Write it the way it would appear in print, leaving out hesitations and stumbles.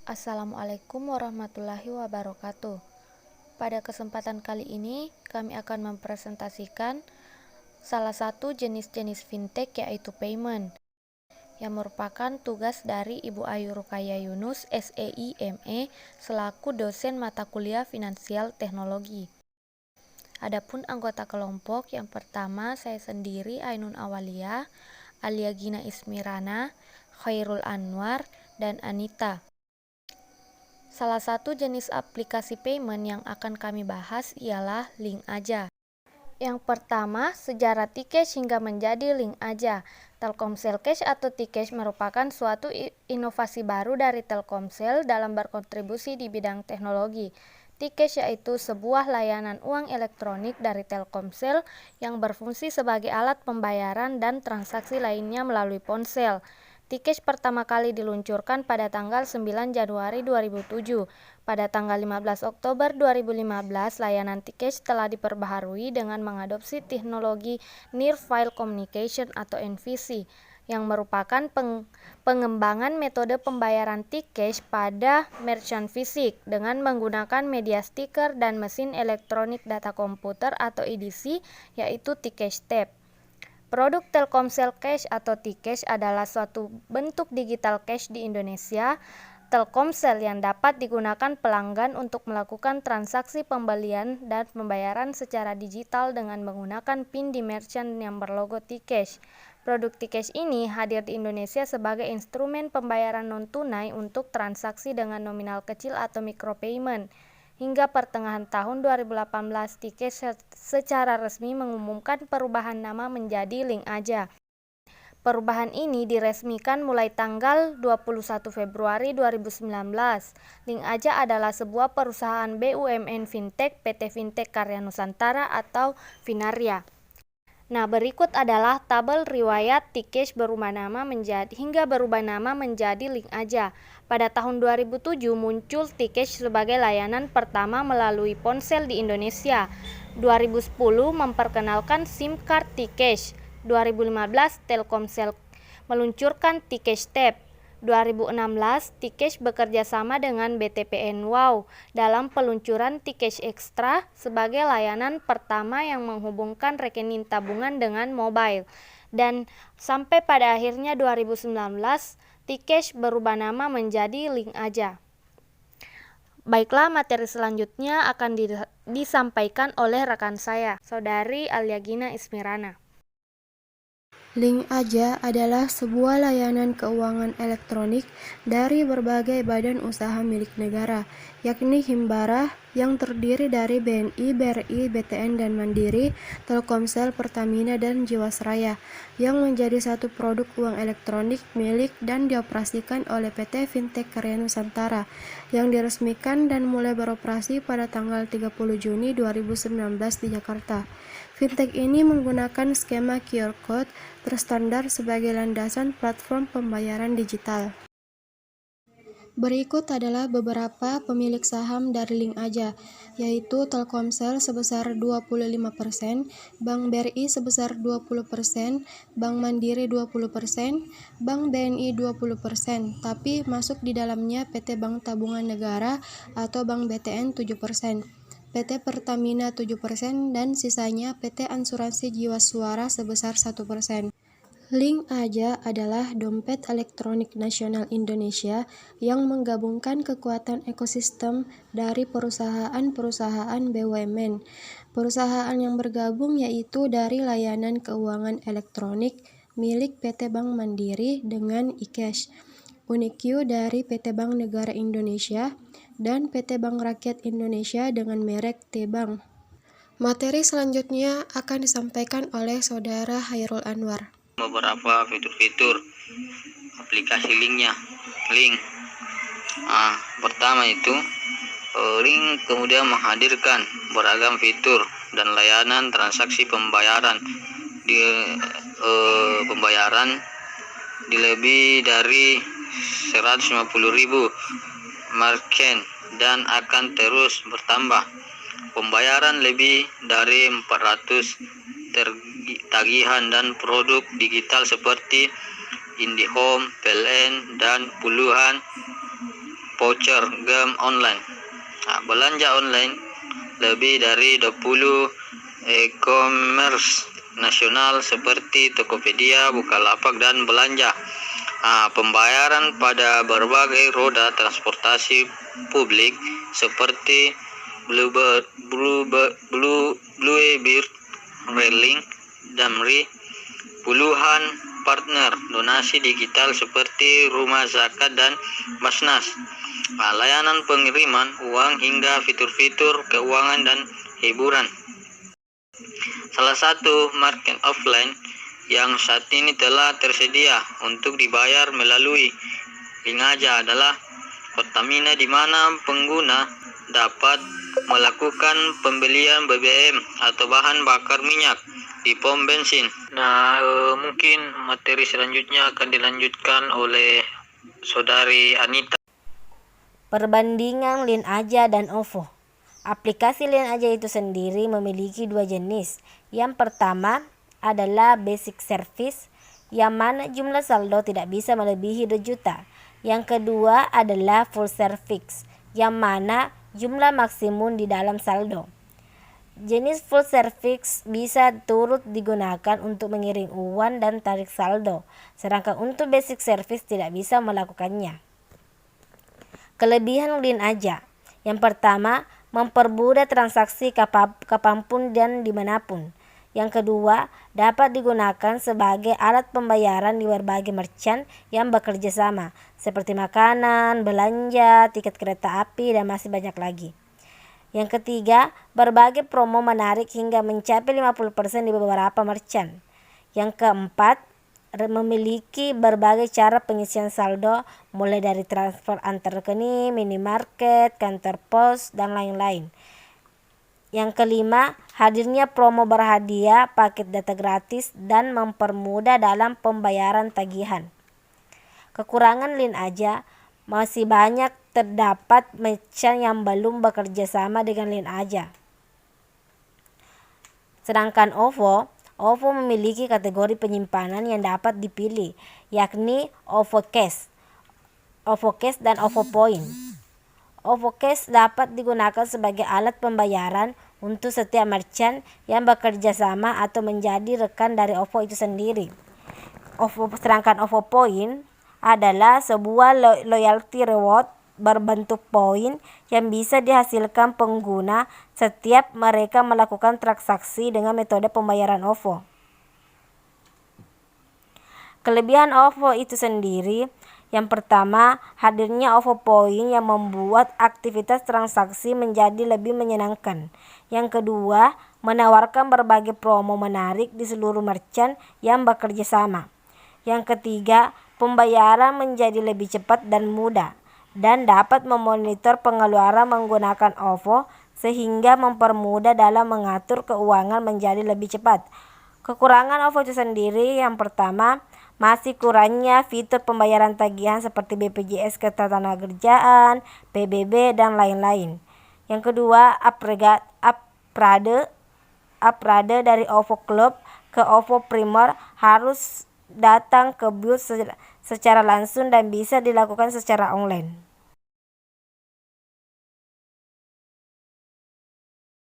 Assalamualaikum warahmatullahi wabarakatuh. Pada kesempatan kali ini, kami akan mempresentasikan salah satu jenis-jenis fintech yaitu payment, yang merupakan tugas dari Ibu Ayu Rukaya Yunus, SEI ME, selaku dosen mata kuliah Finansial Teknologi. Adapun anggota kelompok yang pertama saya sendiri Ainun Awalia, Alia Gina Ismirana, Khairul Anwar, dan Anita. Salah satu jenis aplikasi payment yang akan kami bahas ialah Link Aja. Yang pertama, sejarah T-Cash hingga menjadi Link Aja. Telkomsel Cash atau T-Cash merupakan suatu inovasi baru dari Telkomsel dalam berkontribusi di bidang teknologi. T-Cash yaitu sebuah layanan uang elektronik dari Telkomsel yang berfungsi sebagai alat pembayaran dan transaksi lainnya melalui ponsel. T-Cash pertama kali diluncurkan pada tanggal 9 Januari 2007. Pada tanggal 15 Oktober 2015, layanan T-Cash telah diperbaharui dengan mengadopsi teknologi Near File Communication atau NFC, yang merupakan pengembangan metode pembayaran T-Cash pada merchant fisik dengan menggunakan media stiker dan mesin elektronik data komputer atau EDC, yaitu T-Cash Tap. Produk Telkomsel Cash atau T-Cash adalah suatu bentuk digital cash di Indonesia Telkomsel yang dapat digunakan pelanggan untuk melakukan transaksi pembelian dan pembayaran secara digital dengan menggunakan PIN di merchant yang berlogo T-Cash. Produk T-Cash ini hadir di Indonesia sebagai instrumen pembayaran non-tunai untuk transaksi dengan nominal kecil atau micropayment. Hingga pertengahan tahun 2018, T-Cash secara resmi mengumumkan perubahan nama menjadi Link Aja. Perubahan ini diresmikan mulai tanggal 21 Februari 2019. Link Aja adalah sebuah perusahaan BUMN Fintech PT Fintech Karya Nusantara atau Finaria. Nah, berikut adalah tabel riwayat T-Cash berubah nama menjadi Link Aja. Pada tahun 2007 muncul T-Cash sebagai layanan pertama melalui ponsel di Indonesia. 2010 memperkenalkan SIM card T-Cash. 2015 Telkomsel meluncurkan T-Cash Tap. 2016 T-Cash bekerja sama dengan BTPN Wow dalam peluncuran T-Cash Extra sebagai layanan pertama yang menghubungkan rekening tabungan dengan mobile. Dan sampai pada akhirnya 2019 T-Cash berubah nama menjadi Link Aja. Baiklah, materi selanjutnya akan disampaikan oleh rekan saya, Saudari Alia Gina Ismirana. Link Aja adalah sebuah layanan keuangan elektronik dari berbagai badan usaha milik negara, yakni Himbara, yang terdiri dari BNI, BRI, BTN, dan Mandiri, Telkomsel, Pertamina, dan Jiwasraya, yang menjadi satu produk uang elektronik milik dan dioperasikan oleh PT Fintech Karya Nusantara, yang diresmikan dan mulai beroperasi pada tanggal 30 Juni 2019 di Jakarta. Fintech ini menggunakan skema QR Code terstandar sebagai landasan platform pembayaran digital. Berikut adalah beberapa pemilik saham dari Link Aja, yaitu Telkomsel sebesar 25%, Bank BRI sebesar 20%, Bank Mandiri 20%, Bank BNI 20%, tapi masuk di dalamnya PT Bank Tabungan Negara atau Bank BTN 7%. PT Pertamina 7%, dan sisanya PT Asuransi Jiwasraya sebesar 1%. Link Aja adalah dompet elektronik nasional Indonesia yang menggabungkan kekuatan ekosistem dari perusahaan-perusahaan BUMN. Perusahaan yang bergabung yaitu dari layanan keuangan elektronik milik PT Bank Mandiri dengan iCash, Uniq dari PT Bank Negara Indonesia, dan PT Bank Rakyat Indonesia dengan merek T-Bank. Materi selanjutnya akan disampaikan oleh Saudara Khairul Anwar. Beberapa fitur-fitur aplikasi linknya. Link pertama itu Link kemudian menghadirkan beragam fitur dan layanan transaksi pembayaran di lebih dari 150.000 merchant dan akan terus bertambah. Pembayaran lebih dari 400 tagihan dan produk digital seperti IndiHome, PLN, dan puluhan voucher game online. Belanja online lebih dari 20 e-commerce nasional seperti Tokopedia, Bukalapak, dan Belanja. Pembayaran pada berbagai roda transportasi publik seperti Bluebird, Railing, Damri, puluhan partner donasi digital seperti Rumah Zakat dan Basnas, layanan pengiriman uang hingga fitur-fitur keuangan dan hiburan. Salah satu market offline yang saat ini telah tersedia untuk dibayar melalui link aja adalah Pertamina, di mana pengguna dapat melakukan pembelian BBM atau bahan bakar minyak di pom bensin. Mungkin materi selanjutnya akan dilanjutkan oleh Saudari Anita. Perbandingan Link Aja dan OVO. Aplikasi Link Aja itu sendiri memiliki dua jenis. Yang pertama adalah basic service, yang mana jumlah saldo tidak bisa melebihi 2 juta. Yang kedua adalah full service, yang mana jumlah maksimum di dalam saldo. Jenis full service bisa turut digunakan untuk mengirim uang dan tarik saldo, sedangkan untuk basic service tidak bisa melakukannya. Kelebihan Link Aja. Yang pertama, mempermudah transaksi kapanpun dan dimanapun. Yang kedua, dapat digunakan sebagai alat pembayaran di berbagai merchant yang bekerja sama, seperti makanan, belanja, tiket kereta api, dan masih banyak lagi. Yang ketiga, berbagai promo menarik hingga mencapai 50% di beberapa merchant. Yang keempat, memiliki berbagai cara pengisian saldo, mulai dari transfer antar rekening, minimarket, kantor pos, dan lain-lain. Yang kelima, hadirnya promo berhadiah, paket data gratis, dan mempermudah dalam pembayaran tagihan. Kekurangan Link Aja, masih banyak terdapat merchant yang belum bekerja sama dengan Link Aja. Sedangkan OVO memiliki kategori penyimpanan yang dapat dipilih, yakni OVO Cash dan OVO Point. OVO Cash dapat digunakan sebagai alat pembayaran untuk setiap merchant yang bekerja sama atau menjadi rekan dari OVO itu sendiri. Sedangkan OVO Point adalah sebuah loyalty reward berbentuk poin yang bisa dihasilkan pengguna setiap mereka melakukan transaksi dengan metode pembayaran OVO. Kelebihan OVO itu sendiri, yang pertama, hadirnya OVO Point yang membuat aktivitas transaksi menjadi lebih menyenangkan. Yang kedua, menawarkan berbagai promo menarik di seluruh merchant yang bekerja sama. Yang ketiga, pembayaran menjadi lebih cepat dan mudah, dan dapat memonitor pengeluaran menggunakan OVO sehingga mempermudah dalam mengatur keuangan menjadi lebih cepat. Kekurangan OVO itu sendiri, yang pertama, masih kurangnya fitur pembayaran tagihan seperti BPJS Ketenagakerjaan, PBB, dan lain-lain. Yang kedua, upgrade dari OVO Club ke OVO Premier harus datang ke booth secara langsung dan bisa dilakukan secara online.